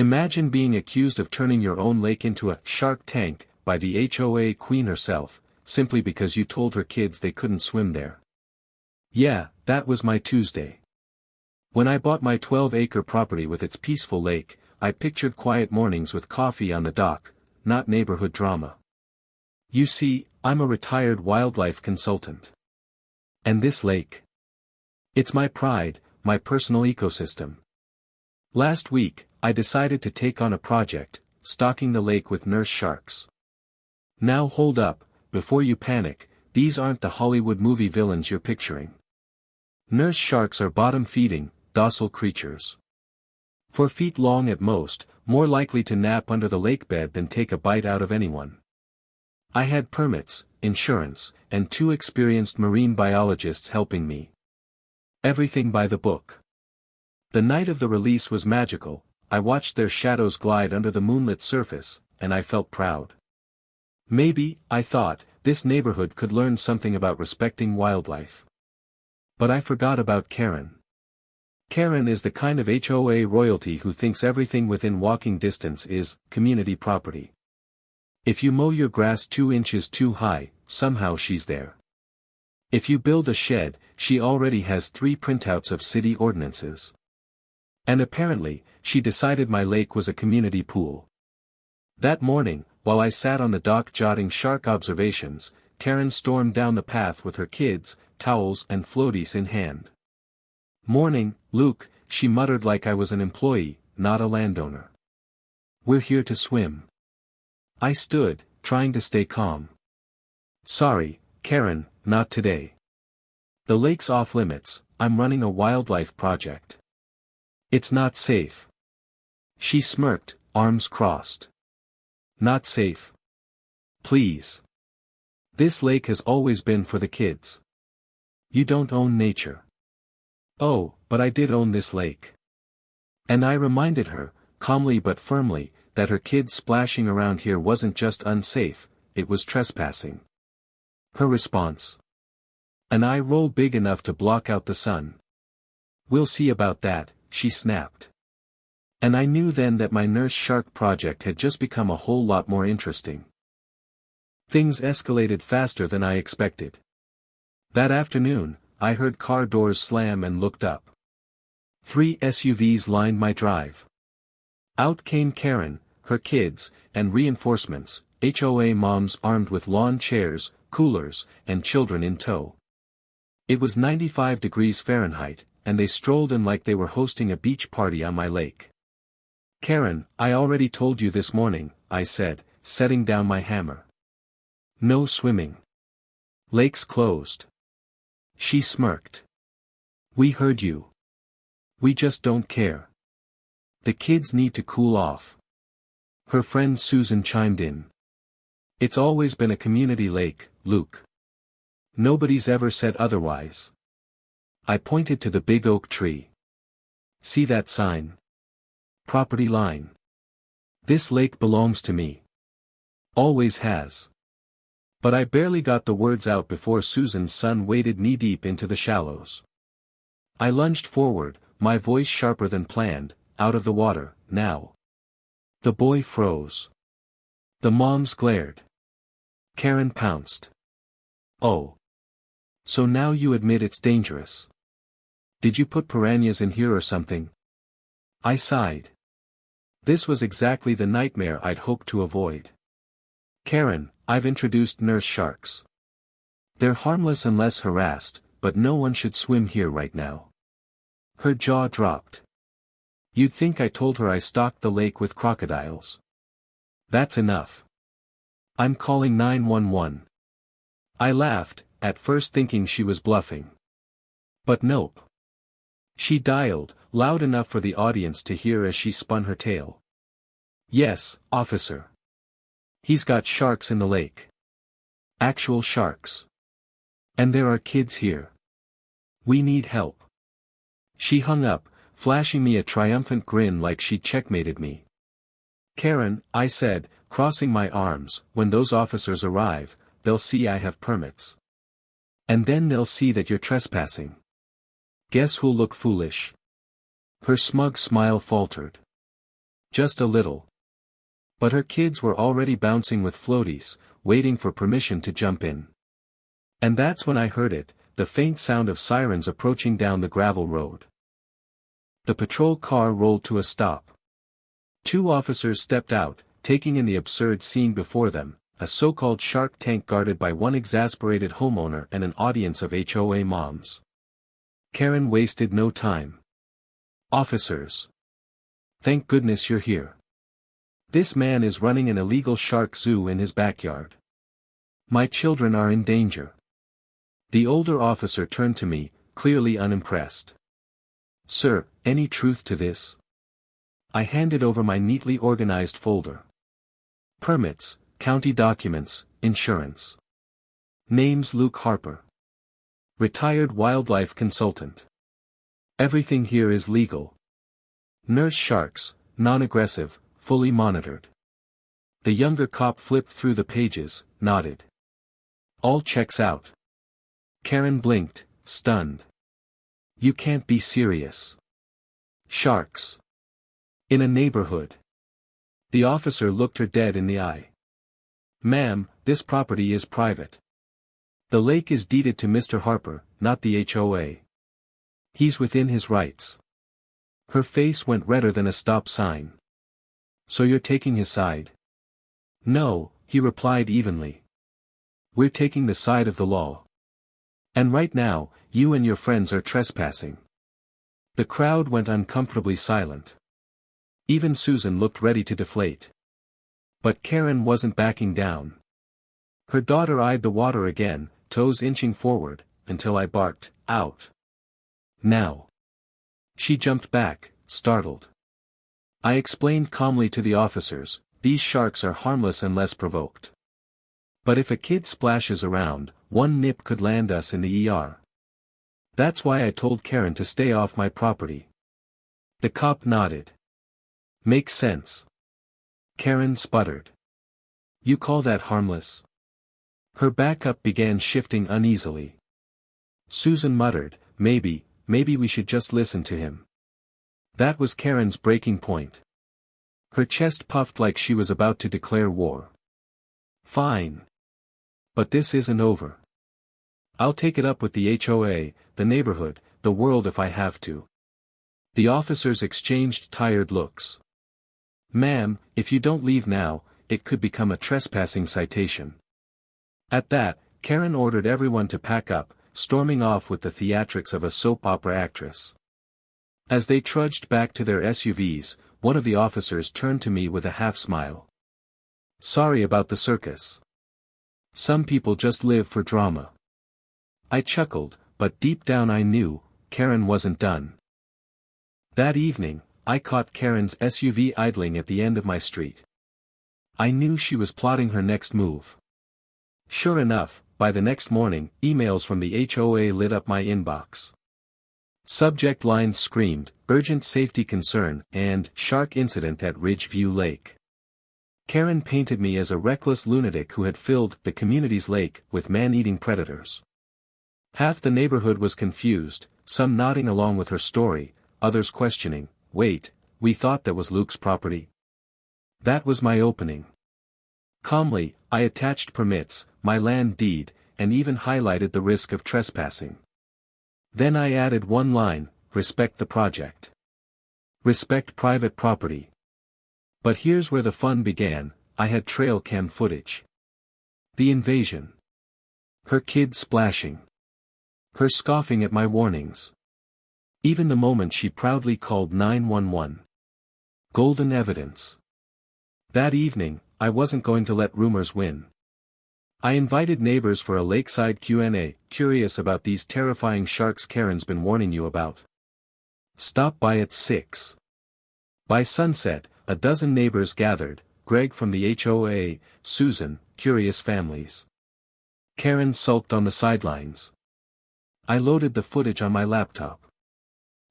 Imagine being accused of turning your own lake into a shark tank by the HOA queen herself, simply because you told her kids they couldn't swim there. Yeah, that was my Tuesday. When I bought my 12-acre property with its peaceful lake, I pictured quiet mornings with coffee on the dock, not neighborhood drama. You see, I'm a retired wildlife consultant. And this lake? It's my pride, my personal ecosystem. Last week, I decided to take on a project, stocking the lake with nurse sharks. Now hold up, before you panic, these aren't the Hollywood movie villains you're picturing. Nurse sharks are bottom-feeding, docile creatures. 4 feet long at most, more likely to nap under the lake bed than take a bite out of anyone. I had permits, insurance, and 2 experienced marine biologists helping me. Everything by the book. The night of the release was magical. I watched their shadows glide under the moonlit surface, and I felt proud. Maybe, I thought, this neighborhood could learn something about respecting wildlife. But I forgot about Karen. Karen is the kind of HOA royalty who thinks everything within walking distance is community property. If you mow your grass 2 inches too high, somehow she's there. If you build a shed, she already has 3 printouts of city ordinances. And apparently, she decided my lake was a community pool. That morning, while I sat on the dock jotting shark observations, Karen stormed down the path with her kids, towels and floaties in hand. "Morning, Luke," she muttered like I was an employee, not a landowner. "We're here to swim." I stood, trying to stay calm. "Sorry, Karen, not today. The lake's off limits, I'm running a wildlife project. It's not safe." She smirked, arms crossed. "Not safe? Please. This lake has always been for the kids. You don't own nature." "Oh, but I did own this lake." And I reminded her, calmly but firmly, that her kids splashing around here wasn't just unsafe, it was trespassing. Her response? "An eye roll big enough to block out the sun." "We'll see about that," she snapped. And I knew then that my nurse shark project had just become a whole lot more interesting. Things escalated faster than I expected. That afternoon, I heard car doors slam and looked up. 3 SUVs lined my drive. Out came Karen, her kids, and reinforcements, HOA moms armed with lawn chairs, coolers, and children in tow. It was 95 degrees Fahrenheit, and they strolled in like they were hosting a beach party on my lake. "Karen, I already told you this morning," I said, setting down my hammer. "No swimming. Lake's closed." She smirked. "We heard you. We just don't care. The kids need to cool off." Her friend Susan chimed in. "It's always been a community lake, Luke. Nobody's ever said otherwise." I pointed to the big oak tree. "See that sign? Property line. This lake belongs to me. Always has." But I barely got the words out before Susan's son waded knee-deep into the shallows. I lunged forward, my voice sharper than planned, "Out of the water, now." The boy froze. The moms glared. Karen pounced. "Oh. So now you admit it's dangerous. Did you put piranhas in here or something?" I sighed. This was exactly the nightmare I'd hoped to avoid. "Karen, I've introduced nurse sharks. They're harmless unless harassed, but no one should swim here right now." Her jaw dropped. "You'd think I told her I stocked the lake with crocodiles. That's enough. I'm calling 911. I laughed, at first thinking she was bluffing. But nope. She dialed, loud enough for the audience to hear as she spun her tail. "Yes, officer. He's got sharks in the lake. Actual sharks. And there are kids here. We need help." She hung up, flashing me a triumphant grin like she'd checkmated me. "Karen," I said, crossing my arms, "when those officers arrive, they'll see I have permits. And then they'll see that you're trespassing. Guess who'll look foolish?" Her smug smile faltered. Just a little. But her kids were already bouncing with floaties, waiting for permission to jump in. And that's when I heard it, the faint sound of sirens approaching down the gravel road. The patrol car rolled to a stop. 2 officers stepped out, taking in the absurd scene before them, a so-called shark tank guarded by one exasperated homeowner and an audience of HOA moms. Karen wasted no time. "Officers. Thank goodness you're here. This man is running an illegal shark zoo in his backyard. My children are in danger." The older officer turned to me, clearly unimpressed. "Sir, any truth to this?" I handed over my neatly organized folder. Permits, county documents, insurance. Name's Luke Harper. Retired wildlife consultant. Everything here is legal. Nurse sharks, non-aggressive, fully monitored. The younger cop flipped through the pages, nodded. "All checks out." Karen blinked, stunned. "You can't be serious. Sharks. In a neighborhood." The officer looked her dead in the eye. "Ma'am, this property is private. The lake is deeded to Mr. Harper, not the HOA. He's within his rights." Her face went redder than a stop sign. "So you're taking his side?" "No," he replied evenly. "We're taking the side of the law. And right now, you and your friends are trespassing." The crowd went uncomfortably silent. Even Susan looked ready to deflate. But Karen wasn't backing down. Her daughter eyed the water again, toes inching forward, until I barked, "Out. Now." She jumped back, startled. I explained calmly to the officers, "These sharks are harmless unless provoked. But if a kid splashes around, one nip could land us in the ER. That's why I told Karen to stay off my property." The cop nodded. "Makes sense." Karen sputtered. "You call that harmless?" Her backup began shifting uneasily. Susan muttered, maybe we should just listen to him." That was Karen's breaking point. Her chest puffed like she was about to declare war. "Fine. But this isn't over. I'll take it up with the HOA, the neighborhood, the world if I have to." The officers exchanged tired looks. "Ma'am, if you don't leave now, it could become a trespassing citation." At that, Karen ordered everyone to pack up, storming off with the theatrics of a soap opera actress. As they trudged back to their SUVs, one of the officers turned to me with a half-smile. "Sorry about the circus. Some people just live for drama." I chuckled, but deep down I knew, Karen wasn't done. That evening, I caught Karen's SUV idling at the end of my street. I knew she was plotting her next move. Sure enough, by the next morning, emails from the HOA lit up my inbox. Subject lines screamed, "Urgent safety concern," and "Shark incident at Ridgeview Lake." Karen painted me as a reckless lunatic who had filled the community's lake with man-eating predators. Half the neighborhood was confused, some nodding along with her story, others questioning, "Wait, we thought that was Luke's property." That was my opening. Calmly, I attached permits, my land deed, and even highlighted the risk of trespassing. Then I added one line, "Respect the project. Respect private property." But here's where the fun began. I had trail cam footage. The invasion. Her kids splashing. Her scoffing at my warnings. Even the moment she proudly called 911. Golden evidence. That evening, I wasn't going to let rumors win. I invited neighbors for a lakeside Q&A, curious about these terrifying sharks Karen's been warning you about. Stop by at 6. By sunset, a dozen neighbors gathered, Greg from the HOA, Susan, curious families. Karen sulked on the sidelines. I loaded the footage on my laptop.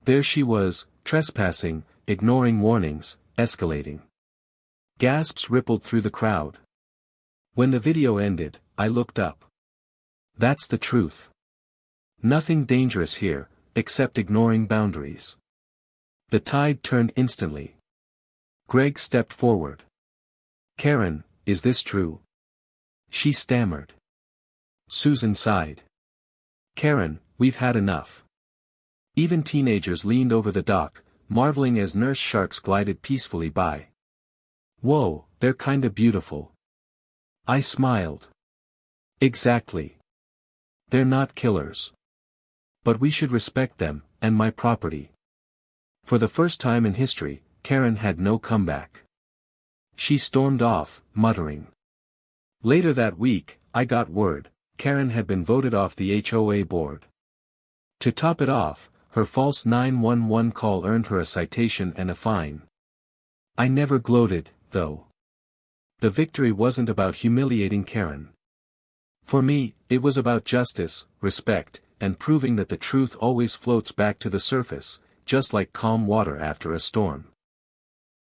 There she was, trespassing, ignoring warnings, escalating. Gasps rippled through the crowd. When the video ended, I looked up. That's the truth. Nothing dangerous here, except ignoring boundaries. The tide turned instantly. Greg stepped forward. Karen, is this true? She stammered. Susan sighed. Karen, we've had enough. Even teenagers leaned over the dock, marveling as nurse sharks glided peacefully by. Whoa, they're kinda beautiful. I smiled. Exactly. They're not killers. But we should respect them, and my property. For the first time in history, Karen had no comeback. She stormed off, muttering. Later that week, I got word, Karen had been voted off the HOA board. To top it off, her false 911 call earned her a citation and a fine. I never gloated, though. The victory wasn't about humiliating Karen. For me, it was about justice, respect, and proving that the truth always floats back to the surface, just like calm water after a storm.